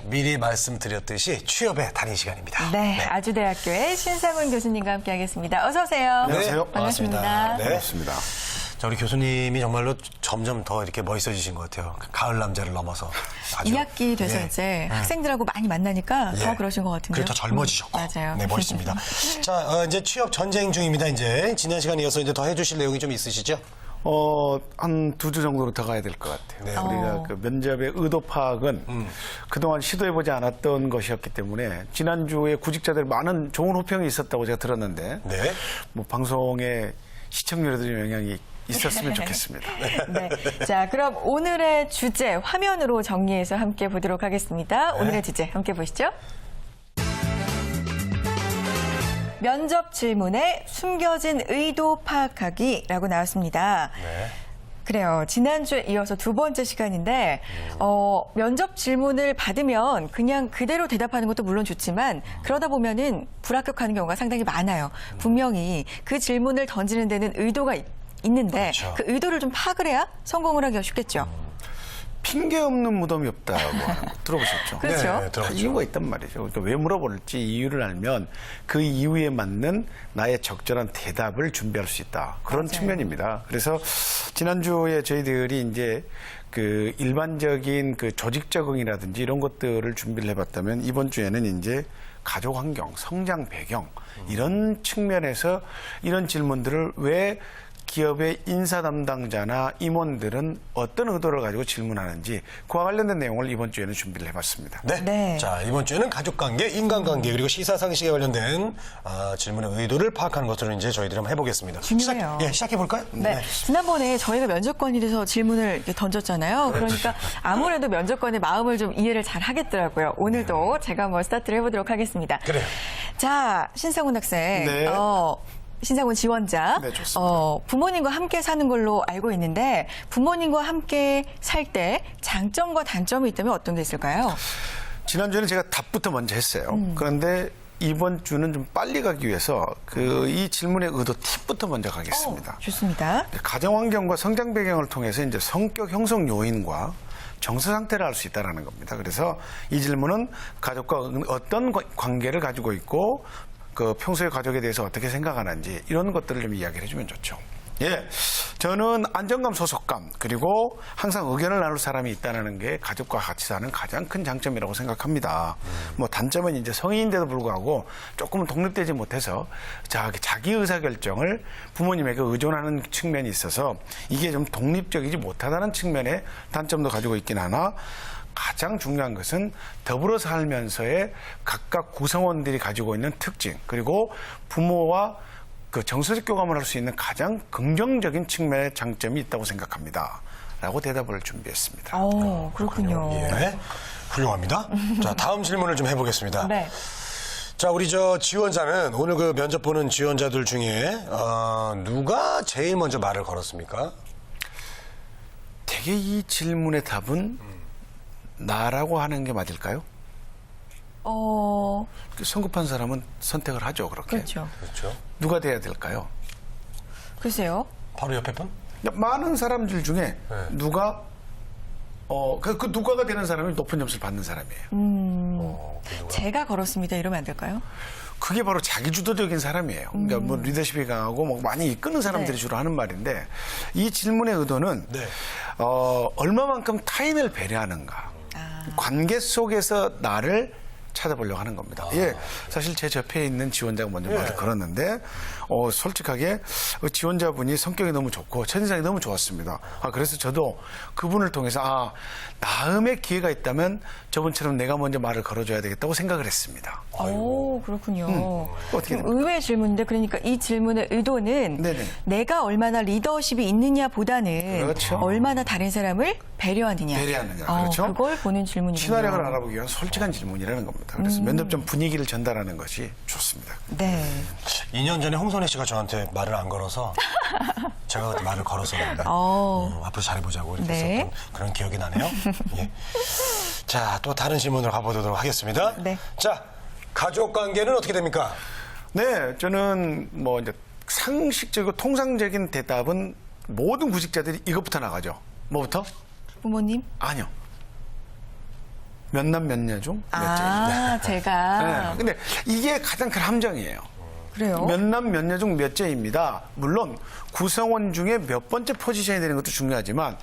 미리 말씀드렸듯이 취업의 달인 시간입니다. 네, 아주대학교의 신상훈 교수님과 함께하겠습니다. 어서 오세요. 안녕하세요. 반갑습니다. 네. 반갑습니다. 자, 우리 교수님이 정말로 점점 더 이렇게 멋있어지신 것 같아요. 가을 남자를 넘어서. 아주. 2학기 돼서 예. 이제 학생들하고 많이 만나니까 더 예. 그러신 것 같은데요. 그리고 더 젊어지셨고. 맞아요. 네, 멋있습니다. 자, 이제 취업 전쟁 중입니다, 이제. 지난 시간에 이어서 이제 더 해주실 내용이 좀 있으시죠? 한 2주 정도로 더 가야 될 것 같아요. 네. 우리가 그 면접의 의도 파악은 그동안 시도해보지 않았던 것이었기 때문에 지난주에 구직자들 많은 좋은 호평이 있었다고 제가 들었는데 네. 뭐 방송에 시청률에도 영향이 있었으면 좋겠습니다. 네. 자, 그럼 오늘의 주제 화면으로 정리해서 함께 보도록 하겠습니다. 네. 오늘의 주제 함께 보시죠. 면접 질문에 숨겨진 의도 파악하기라고 나왔습니다. 네. 그래요. 지난주에 이어서 두 번째 시간인데 면접 질문을 받으면 그냥 그대로 대답하는 것도 물론 좋지만 그러다 보면은 불합격하는 경우가 상당히 많아요. 분명히 그 질문을 던지는 데는 의도가 있는데 그렇죠. 그 의도를 좀 파악을 해야 성공을 하기가 쉽겠죠. 핑계 없는 무덤이 없다고 하는 거 들어보셨죠? 그렇죠. 네, 다 들어봤죠. 이유가 있단 말이죠. 그러니까 왜 물어볼지 이유를 알면 그 이유에 맞는 나의 적절한 대답을 준비할 수 있다. 그런 맞아요. 측면입니다. 그래서 지난주에 저희들이 이제 그 일반적인 그 조직 적응이라든지 이런 것들을 준비를 해봤다면 이번 주에는 이제 가족 환경, 성장 배경 이런 측면에서 이런 질문들을 왜 기업의 인사 담당자나 임원들은 어떤 의도를 가지고 질문하는지 그와 관련된 내용을 이번 주에는 준비를 해봤습니다. 네. 네. 자, 이번 주에는 가족관계, 인간관계, 그리고 시사상식에 관련된 질문의 의도를 파악하는 것들을 이제 저희들이 한번 해보겠습니다. 중요해요. 시작해볼까요? 네. 지난번에 저희가 면접관이 돼서 질문을 이렇게 던졌잖아요. 그러니까 아무래도 면접관의 마음을 좀 이해를 잘 하겠더라고요. 오늘도 제가 한번 스타트를 해보도록 하겠습니다. 그래요. 자, 신상훈 학생. 네. 신상훈 지원자. 네, 좋습니다. 부모님과 함께 사는 걸로 알고 있는데 부모님과 함께 살 때 장점과 단점이 있다면 어떤 게 있을까요? 지난주에는 제가 답부터 먼저 했어요. 그런데 이번 주는 좀 빨리 가기 위해서 이 질문의 의도 팁부터 먼저 가겠습니다. 좋습니다. 가정 환경과 성장 배경을 통해서 이제 성격 형성 요인과 정서 상태를 알 수 있다는 겁니다. 그래서 이 질문은 가족과 어떤 관계를 가지고 있고 그 평소에 가족에 대해서 어떻게 생각하는지 이런 것들을 좀 이야기를 해주면 좋죠. 예, 저는 안정감, 소속감 그리고 항상 의견을 나눌 사람이 있다는 게 가족과 같이 사는 가장 큰 장점이라고 생각합니다. 뭐 단점은 이제 성인인데도 불구하고 조금은 독립되지 못해서 자기 의사결정을 부모님에게 의존하는 측면이 있어서 이게 좀 독립적이지 못하다는 측면의 단점도 가지고 있긴 하나 가장 중요한 것은 더불어 살면서의 각각 구성원들이 가지고 있는 특징 그리고 부모와 그 정서적 교감을 할 수 있는 가장 긍정적인 측면의 장점이 있다고 생각합니다. 라고 대답을 준비했습니다. 그렇군요. 예. 훌륭합니다. 자, 다음 질문을 좀 해보겠습니다. 네. 자, 우리 지원자는 오늘 그 면접 보는 지원자들 중에 누가 제일 먼저 말을 걸었습니까? 되게 이 질문의 답은 나라고 하는 게 맞을까요? 성급한 사람은 선택을 하죠, 그렇게. 그렇죠. 그렇죠. 누가 돼야 될까요? 글쎄요. 바로 옆에 분? 많은 사람들 중에 누가 그 누가가 되는 사람이 높은 점수를 받는 사람이에요. 제가 걸었습니다. 이러면 안 될까요? 그게 바로 자기주도적인 사람이에요. 그러니까 뭐 리더십이 강하고 뭐 많이 이끄는 사람들이 네. 주로 하는 말인데 이 질문의 의도는 네. 얼마만큼 타인을 배려하는가. 관계 속에서 나를 찾아보려고 하는 겁니다. 예, 사실 제 옆에 있는 지원자가 먼저 말을 걸었는데 솔직하게 지원자분이 성격이 너무 좋고 첫인상이 너무 좋았습니다. 그래서 저도 그분을 통해서 다음에 기회가 있다면 저분처럼 내가 먼저 말을 걸어줘야 되겠다고 생각을 했습니다. 오, 그렇군요. 어떻게 좀 됩니까? 의외의 질문인데 그러니까 이 질문의 의도는 네네. 내가 얼마나 리더십이 있느냐보다는 그렇죠. 얼마나 다른 사람을 배려하느냐. 그렇죠. 그걸 보는 질문이군요. 친화력을 알아보기 위한 솔직한 질문이라는 겁니다. 그래서 면접점 분위기를 전달하는 것이 좋습니다. 네. 2년 전에 홍선혜 씨가 저한테 말을 안 걸어서 제가 그때 말을 걸었었는데 앞으로 잘해보자고 이렇게 네. 했었던 그런 기억이 나네요. 예. 자, 또 다른 질문으로 가보도록 하겠습니다. 네. 자, 가족 관계는 어떻게 됩니까? 네, 저는 뭐 이제 상식적이고 통상적인 대답은 모든 구직자들이 이것부터 나가죠. 뭐부터? 부모님? 아니요. 몇 남 몇 녀 중 몇째입니다. 아, 제가. 네. 근데 이게 가장 큰 함정이에요. 그래요? 몇 남 몇 녀 중 몇째입니다. 물론 구성원 중에 몇 번째 포지션이 되는 것도 중요하지만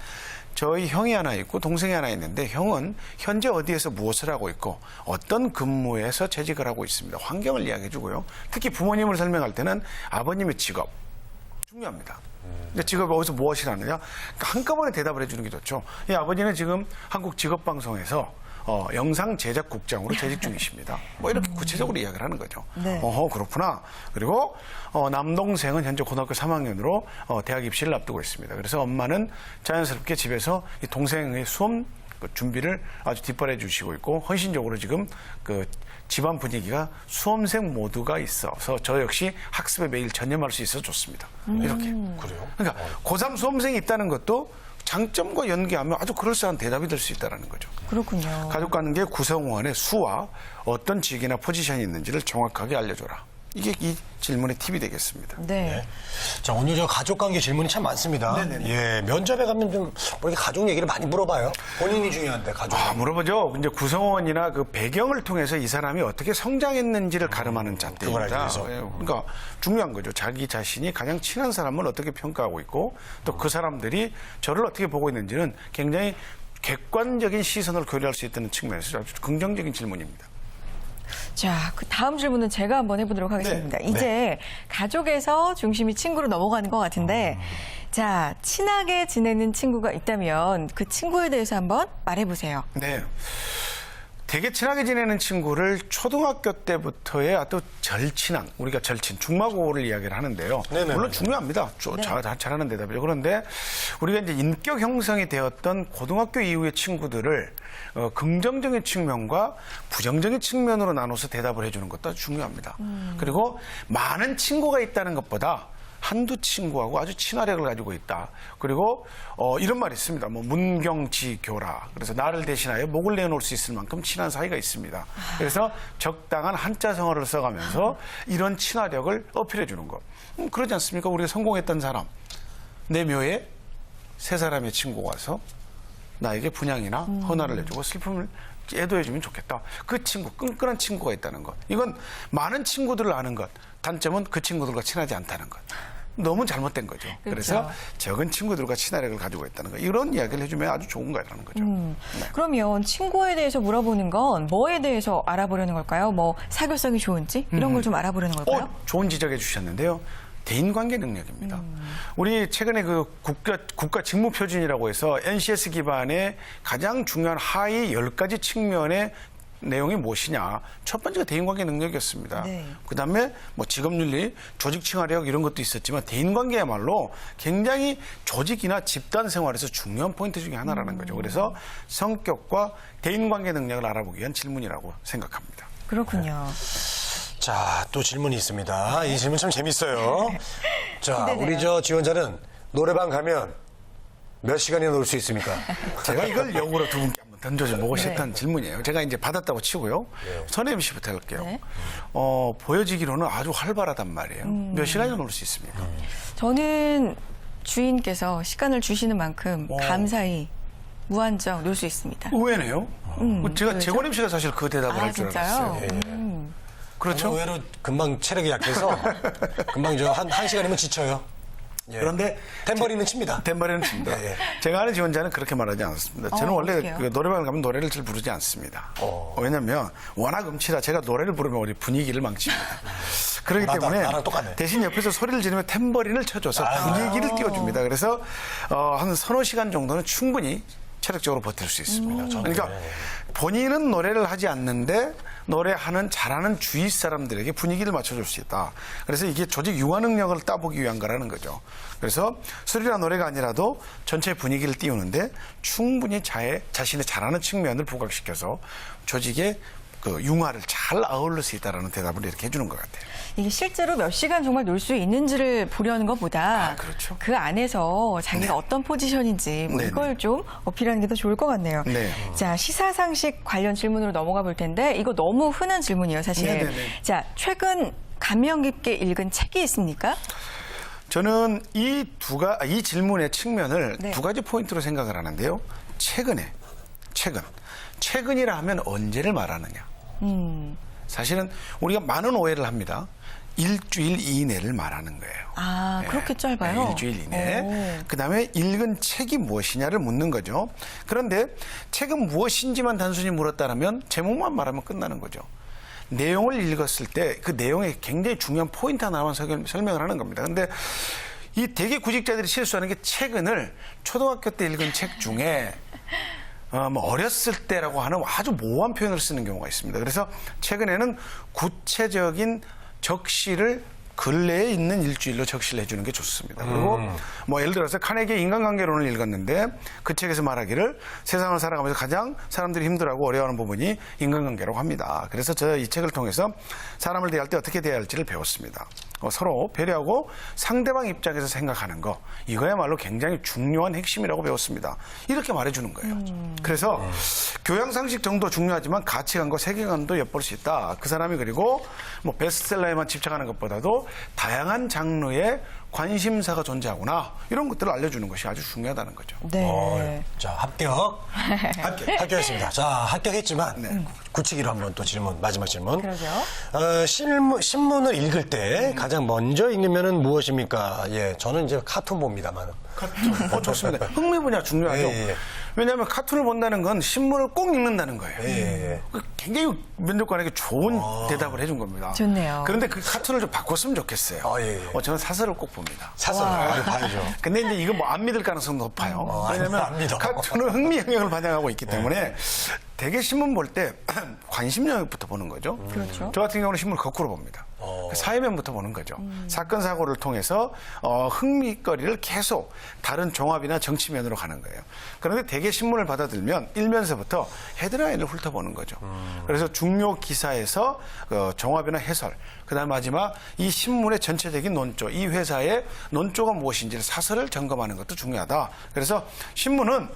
저희 형이 하나 있고 동생이 하나 있는데 형은 현재 어디에서 무엇을 하고 있고 어떤 근무에서 재직을 하고 있습니다. 환경을 이야기해 주고요. 특히 부모님을 설명할 때는 아버님의 직업 중요합니다. 근데 직업이 어디서 무엇을 하느냐? 그러니까 한꺼번에 대답을 해주는 게 좋죠. 이 아버지는 지금 한국 직업방송에서 영상 제작국장으로 재직 중이십니다. 뭐 이렇게 구체적으로 이야기를 하는 거죠. 네. 그렇구나. 그리고 남동생은 현재 고등학교 3학년으로 대학 입시를 앞두고 있습니다. 그래서 엄마는 자연스럽게 집에서 이 동생의 수험 준비를 아주 뒷발해 주시고 있고 헌신적으로 지금 그 집안 분위기가 수험생 모두가 있어서 저 역시 학습에 매일 전념할 수 있어서 좋습니다. 이렇게. 그래요? 그러니까 고3 수험생이 있다는 것도 장점과 연계하면 아주 그럴싸한 대답이 될 수 있다는 거죠. 그렇군요. 가족관계 구성원의 수와 어떤 직이나 포지션이 있는지를 정확하게 알려줘라. 이게 이 질문의 팁이 되겠습니다. 네. 자, 오늘 저 가족관계 질문이 참 많습니다. 예, 면접에 가면 좀 이렇게 가족 얘기를 많이 물어봐요. 본인이 중요한데 가족. 물어보죠. 이제 구성원이나 그 배경을 통해서 이 사람이 어떻게 성장했는지를 가름하는 그걸 알기 잣대입니다. 위해서. 예, 그러니까 중요한 거죠. 자기 자신이 가장 친한 사람을 어떻게 평가하고 있고 또 그 사람들이 저를 어떻게 보고 있는지는 굉장히 객관적인 시선을 교류할 수 있다는 측면에서 아주 긍정적인 질문입니다. 자, 그 다음 질문은 제가 한번 해보도록 하겠습니다. 이제 가족에서 중심이 친구로 넘어가는 것 같은데, 자, 친하게 지내는 친구가 있다면 그 친구에 대해서 한번 말해보세요. 네. 되게 친하게 지내는 친구를 초등학교 때부터의 아주 절친한, 우리가 절친, 중마고를 이야기를 하는데요. 네네네. 물론 중요합니다. 잘하는 대답이죠. 그런데 우리가 이제 인격 형성이 되었던 고등학교 이후의 친구들을 긍정적인 측면과 부정적인 측면으로 나눠서 대답을 해주는 것도 아주 중요합니다. 그리고 많은 친구가 있다는 것보다 한두 친구하고 아주 친화력을 가지고 있다. 그리고 이런 말이 있습니다. 뭐 문경지교라. 그래서 나를 대신하여 목을 내놓을 수 있을 만큼 친한 사이가 있습니다. 그래서 적당한 한자성어를 써가면서 이런 친화력을 어필해 주는 것. 그러지 않습니까? 우리가 성공했던 사람. 내 묘에 세 사람의 친구가 와서 나에게 분양이나 헌화를 해주고 슬픔을 애도해주면 좋겠다. 그 친구, 끈끈한 친구가 있다는 것. 이건 많은 친구들을 아는 것. 단점은 그 친구들과 친하지 않다는 것. 너무 잘못된 거죠. 그래서 적은 친구들과 친화력을 가지고 있다는 거. 이런 이야기를 해주면 아주 좋은 거라는 거죠. 네. 그러면 친구에 대해서 물어보는 건 뭐에 대해서 알아보려는 걸까요? 뭐 사교성이 좋은지 이런 걸 좀 알아보려는 걸까요? 좋은 지적해 주셨는데요. 대인관계 능력입니다. 우리 최근에 그 국가 직무표준이라고 해서 NCS 기반의 가장 중요한 하위 10가지 측면의 내용이 무엇이냐. 첫 번째가 대인관계 능력이었습니다. 네. 그다음에 뭐 직업윤리, 조직 친화력 이런 것도 있었지만 대인관계야말로 굉장히 조직이나 집단 생활에서 중요한 포인트 중에 하나라는 거죠. 그래서 성격과 대인관계 능력을 알아보기 위한 질문이라고 생각합니다. 그렇군요. 자, 또 질문이 있습니다. 이 질문 참 재밌어요. 자, 기대돼요. 우리 저 지원자는 노래방 가면 몇 시간이나 놀 수 있습니까? 제가 이걸 역으로 두 분께 한번 던져서 보고 싶다는 질문이에요. 제가 이제 받았다고 치고요. 선혜임 씨부터 할게요. 네. 보여지기로는 아주 활발하단 말이에요. 몇 시간이나 놀 수 있습니까? 저는 주인께서 시간을 주시는 만큼 감사히 무한정 놀 수 있습니다. 의외네요. 제가 그렇죠? 재권임 씨가 사실 그 대답을 할 줄 진짜요? 알았어요. 그렇죠? 의외로 금방 체력이 약해서 금방 한 시간이면 지쳐요. 예. 그런데 탬버리는 칩니다. 템버리는 칩니다. 예. 제가 아는 지원자는 그렇게 말하지 않습니다. 저는 원래 어떡해요? 그 노래방을 가면 노래를 잘 부르지 않습니다. 왜냐하면 워낙 음치라 제가 노래를 부르면 우리 분위기를 망칩니다. 그렇기 때문에 나랑 똑같네. 대신 옆에서 소리를 지르면 탬버린을 쳐줘서 분위기를 띄워줍니다. 그래서 한 서너 시간 정도는 충분히 체력적으로 버틸 수 있습니다. 그러니까 본인은 노래를 하지 않는데 노래하는 잘하는 주위 사람들에게 분위기를 맞춰줄 수 있다. 그래서 이게 조직 융화 능력을 따보기 위한 거라는 거죠. 그래서 소리나 노래가 아니라도 전체 분위기를 띄우는데 충분히 자신의 잘하는 측면을 부각시켜서 조직의 그 융화를 잘 어울릴 수 있다는 대답을 이렇게 해주는 것 같아요. 이게 실제로 몇 시간 정말 놀 수 있는지를 보려는 것보다 그렇죠. 그 안에서 자기가 어떤 포지션인지 뭐 네네. 이걸 좀 어필하는 게 더 좋을 것 같네요. 네. 자, 시사상식 관련 질문으로 넘어가 볼 텐데 이거 너무 흔한 질문이에요, 사실. 네네네. 자, 최근 감명 깊게 읽은 책이 있습니까? 저는 이 질문의 측면을 네. 두 가지 포인트로 생각을 하는데요. 최근 최근이라 하면 언제를 말하느냐. 사실은 우리가 많은 오해를 합니다. 일주일 이내를 말하는 거예요. 아, 네. 그렇게 짧아요? 네, 일주일 이내. 오. 그다음에 읽은 책이 무엇이냐를 묻는 거죠. 그런데 책은 무엇인지만 단순히 물었다면 제목만 말하면 끝나는 거죠. 내용을 읽었을 때 그 내용에 굉장히 중요한 포인트 하나만 설명을 하는 겁니다. 근데 이 대개 구직자들이 실수하는 게 최근을 초등학교 때 읽은 책 중에 뭐 어렸을 때라고 하는 아주 모호한 표현을 쓰는 경우가 있습니다. 그래서 최근에는 구체적인 적시를 근래에 있는 일주일로 적시를 해주는 게 좋습니다. 그리고 뭐 예를 들어서 카네기의 인간관계론을 읽었는데 그 책에서 말하기를 세상을 살아가면서 가장 사람들이 힘들어하고 어려워하는 부분이 인간관계라고 합니다. 그래서 저 이 책을 통해서 사람을 대할 때 어떻게 대해야 할지를 배웠습니다. 서로 배려하고 상대방 입장에서 생각하는 거 이거야말로 굉장히 중요한 핵심이라고 배웠습니다. 이렇게 말해주는 거예요. 그래서 교양상식 정도 중요하지만 가치관과 세계관도 엿볼 수 있다. 그 사람이 그리고 뭐 베스트셀러에만 집착하는 것보다도 다양한 장르의 관심사가 존재하구나 이런 것들을 알려주는 것이 아주 중요하다는 거죠. 네. 자, 합격했습니다. 자, 합격했지만 굳히기로 한번 또 질문, 마지막 질문. 그러죠. 신문을 읽을 때 가장 먼저 읽으면은 무엇입니까? 예, 저는 이제 카툰 봅니다만. 카툰. 좋습니다. 흥미 분야 중요하죠. 예. 왜냐하면 카툰을 본다는 건 신문을 꼭 읽는다는 거예요. 예. 굉장히 면접관에게 좋은 대답을 해준 겁니다. 좋네요. 그런데 그 카툰을 좀 바꿨으면 좋겠어요. 예. 저는 사설을 꼭 봅니다. 사설 봐야죠. 근데 이제 이거 뭐 안 믿을 가능성이 높아요. 안 왜냐하면 믿어. 카툰은 흥미 영역을 반영하고 있기 때문에 대개 신문 볼 때 관심 영역부터 보는 거죠. 그렇죠. 저 같은 경우는 신문을 거꾸로 봅니다. 사회면부터 보는 거죠. 사건 사고를 통해서 흥미거리를 계속 다른 종합이나 정치면으로 가는 거예요. 그런데 대개 신문을 받아들면 일면서부터 헤드라인을 훑어보는 거죠. 그래서 중요 기사에서 종합이나 해설, 그다음 마지막 이 신문의 전체적인 논조, 이 회사의 논조가 무엇인지를 사설을 점검하는 것도 중요하다. 그래서 신문은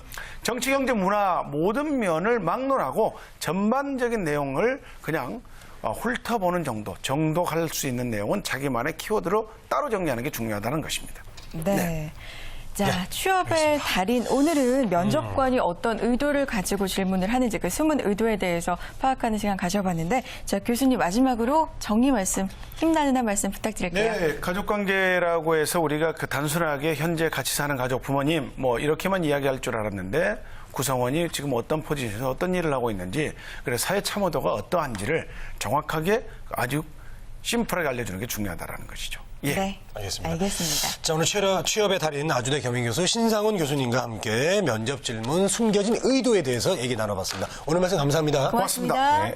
정치, 경제, 문화 모든 면을 막론하고 전반적인 내용을 그냥 훑어보는 정독할 수 있는 내용은 자기만의 키워드로 따로 정리하는 게 중요하다는 것입니다. 네. 자, 취업의 달인. 오늘은 면접관이 어떤 의도를 가지고 질문을 하는지 그 숨은 의도에 대해서 파악하는 시간 가져봤는데, 자, 교수님 마지막으로 정리 말씀, 힘나는 한 말씀 부탁드릴게요. 네, 가족관계라고 해서 우리가 그 단순하게 현재 같이 사는 가족, 부모님 뭐 이렇게만 이야기할 줄 알았는데 구성원이 지금 어떤 포지션에서 어떤 일을 하고 있는지, 그래서 사회 참여도가 어떠한지를 정확하게 아주 심플하게 알려주는 게 중요하다는 것이죠. 예. 네, 알겠습니다. 자, 오늘 취업의 달인 아주대 겸임교수 신상훈 교수님과 함께 면접 질문 숨겨진 의도에 대해서 얘기 나눠봤습니다. 오늘 말씀 감사합니다. 고맙습니다. 고맙습니다. 네.